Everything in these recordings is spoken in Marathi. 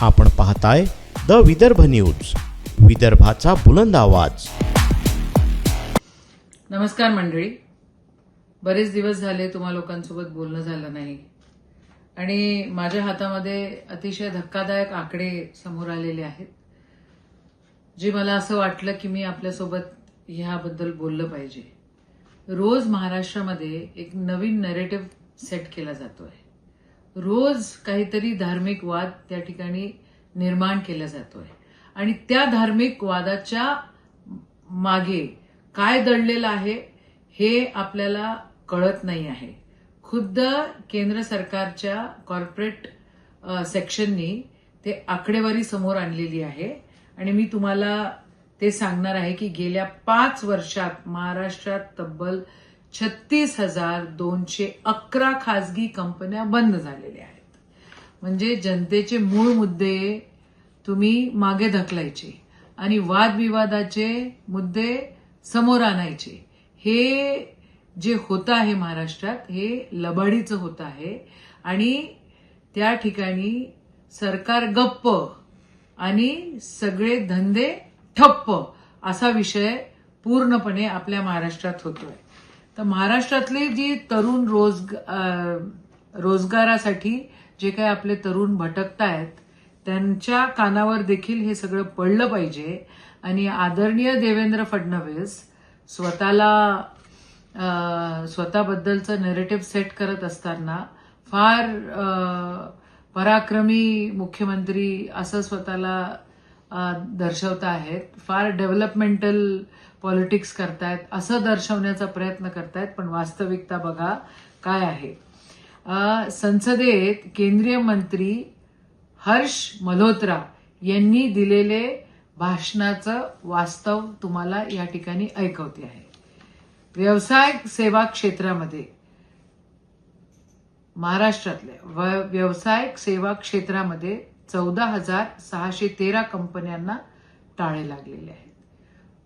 आपण पाहताय द विदर्भ न्यूज, विदर्भाचा बुलंद आवाज. नमस्कार मंडळी. बरेच दिवस झाले तुम्हा लोकांसोबत बोलणं झालं नाही आणि माझ्या हातामध्ये अतिशय धक्कादायक आकडे समोर आलेले आहेत, जे मला असं वाटलं की मी आपल्यासोबत ह्याबद्दल बोललं पाहिजे. रोज महाराष्ट्रामध्ये एक नवीन नरेटिव्ह सेट केला जातोय. रोज काहीतरी धार्मिक वाद त्या ठिकाणी निर्माण केला जातोय आणि त्या धार्मिक वादाच्या मागे काय दडलेलं आहे हे आपल्याला कळत नाही आहे. खुद्द केंद्र सरकारच्या कॉर्पोरेट सेक्शननी ते आकडेवारी समोर आणलेली आहे आणि मी तुम्हाला ते सांगणार आहे की गेल्या 5 वर्षात महाराष्ट्रात तब्बल 36,211 खासगी कंपन्या बंद झालेल्या आहेत. म्हणजे जनतेचे मूळ मुद्दे तुम्ही मागे ढकलायचे आणि वादविवादाचे मुद्दे समोर आणायचे. हे जे होतं आहे महाराष्ट्रात हे लबाडीचं होतं आहे आणि त्या ठिकाणी सरकार गप्प आणि सगळे धंदे ठप्प असा विषय पूर्णपणे आपल्या महाराष्ट्रात होतोय. तर महाराष्ट्रातले जी तरुण रोजगारासाठी जे काही आपले तरुण भटकतायत त्यांच्या कानावर देखील हे सगळं पडलं पाहिजे आणि आदरणीय देवेंद्र फडणवीस स्वतःबद्दलचं नरेटिव्ह सेट करत असताना फार पराक्रमी मुख्यमंत्री असं स्वतःला दर्शवत आहेत, फार डेव्हलपमेंटल पॉलिटिक्स करतायत असं दर्शवण्याचा प्रयत्न करतायत, पण वास्तविकता बघा काय आहे. संसदेत केंद्रीय मंत्री हर्ष मल्होत्रा यांनी दिलेले भाषणाचं वास्तव तुम्हाला या ठिकाणी ऐकवते आहे. व्यवसाय सेवा क्षेत्रामध्ये महाराष्ट्रातल्या व्यवसाय सेवा क्षेत्रामध्ये 14,613 कंपन्यांना टाळे लागलेले आहेत.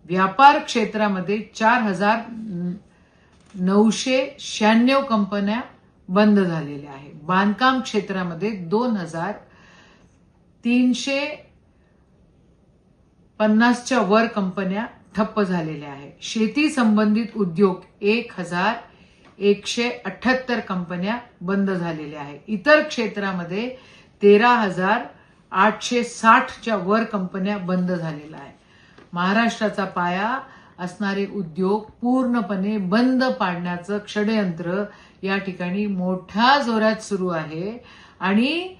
व्यापार क्षेत्रामध्ये 4,996 कंपन्या बंद झालेल्या आहेत. बांधकाम क्षेत्रामध्ये 2,350च्या वर कंपन्या ठप्प झालेल्या आहेत. शेती संबंधित उद्योग 1,178 कंपन्या बंद झालेल्या आहेत. इतर क्षेत्रामध्ये 13,860च्या वर कंपन्या बंद झालेल्या आहेत. महाराष्ट्राचा पाया असणारे उद्योग पूर्णपणे बंद पाडण्याचं षडयंत्र या ठिकाणी मोठ्या जोरात सुरू आहे आणि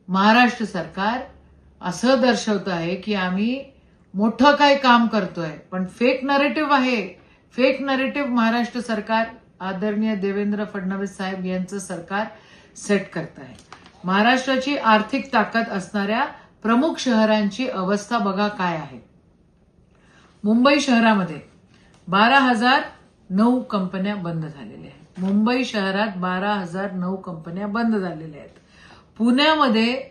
महाराष्ट्र सरकार असं दर्शवतं आहे की आम्ही मोठं काय काम करतोय, पण फेक नरेटिव्ह आहे. फेक नरेटिव्ह महाराष्ट्र सरकार आदरणीय देवेंद्र फडणवीस साहेब यांचं सरकार सेट करत आहे. महाराष्ट्राची आर्थिक ताकद असणाऱ्या प्रमुख शहरांची अवस्था बघा काय आहे. मुंबई शहरामध्ये 12,009 कंपन्या बंद झालेल्या आहेत. मुंबई शहरात 12,009 कंपन्या बंद झालेल्या आहेत. पुण्यामध्ये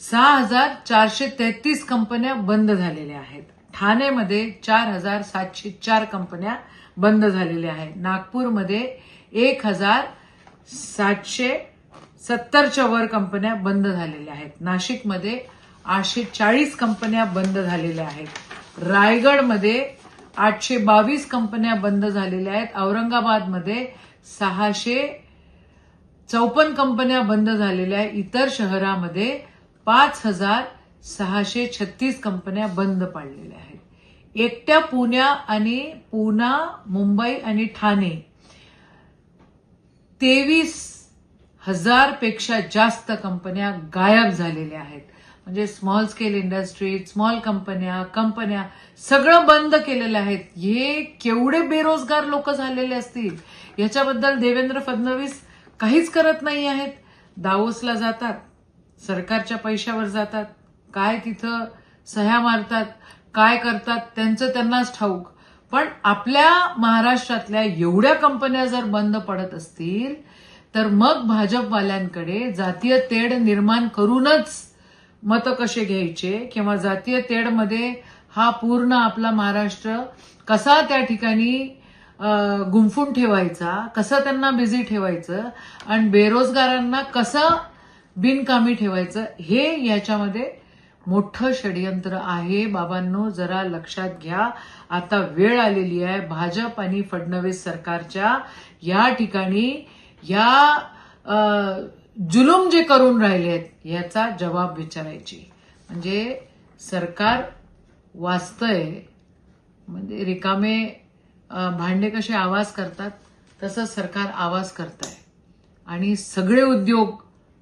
6,433 कंपन्या बंद झालेल्या आहेत. ठाणेमध्ये 4,704 कंपन्या बंद झालेल्या आहेत. नागपूरमध्ये 1,770च्या वर कंपन्या बंद झालेल्या आहेत. नाशिकमध्ये 840 कंपन्या बंद झालेल्या आहेत. रायगडमध्ये 822 कंपन्या बंद झालेल्या आहेत. औरंगाबादमध्ये 654 कंपन्या बंद झालेल्या आहेत. इतर शहरामध्ये 5,636 कंपन्या बंद पाडलेल्या आहेत. एकट्या पुणा, मुंबई आणि ठाणे 23,000 पेक्षा जास्त कंपन्या गायब झालेल्या आहेत. म्हणजे स्मॉल स्केल इंडस्ट्री, स्मॉल कंपन्या सगळं बंद केलेलं आहेत. हे केवढे बेरोजगार लोक झालेले असतील याच्याबद्दल देवेंद्र फडणवीस काहीच करत नाही आहेत. दावोसला जातात, सरकारच्या पैशावर जातात, काय तिथं सह्या मारतात, काय करतात त्यांचं त्यांनाच ठाऊक. पण आपल्या महाराष्ट्रातल्या एवढ्या कंपन्या जर बंद पडत असतील तर मग भाजपवाल्यांकडे जातीय तेढ निर्माण करूनच मतं कसे घ्यायचे किंवा जातीय तेढमध्ये हा पूर्ण आपला महाराष्ट्र कसा त्या ठिकाणी गुंफून ठेवायचा, कसं त्यांना बिझी ठेवायचं आणि बेरोजगारांना कसं बिनकामी ठेवायचं, हे याच्यामध्ये मोठं षडयंत्र आहे. बाबांनो, जरा लक्षात घ्या. आता वेळ आलेली आहे भाजप आणि फडणवीस सरकारच्या या ठिकाणी जुलूम जे करून राहिले आहेत याचा जबाब विचारायची. म्हणजे सरकार वाचतंय, म्हणजे रिकामे भांडे कसे आवाज करतात तसं सरकार आवाज करतंय आणि सगळे उद्योग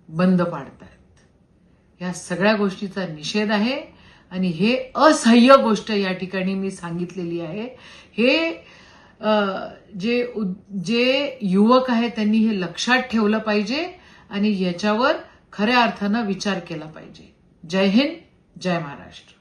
बंद पाडतायत. या सगळ्या गोष्टीचा निषेध आहे आणि हे असह्य गोष्ट या ठिकाणी मी सांगितलेली आहे. हे जे युवक आहेत त्यांनी हे लक्षात ठेवलं पाहिजे आणि याच्यावर खऱ्या अर्थानं विचार केला पाहिजे. जय हिंद, जय महाराष्ट्र.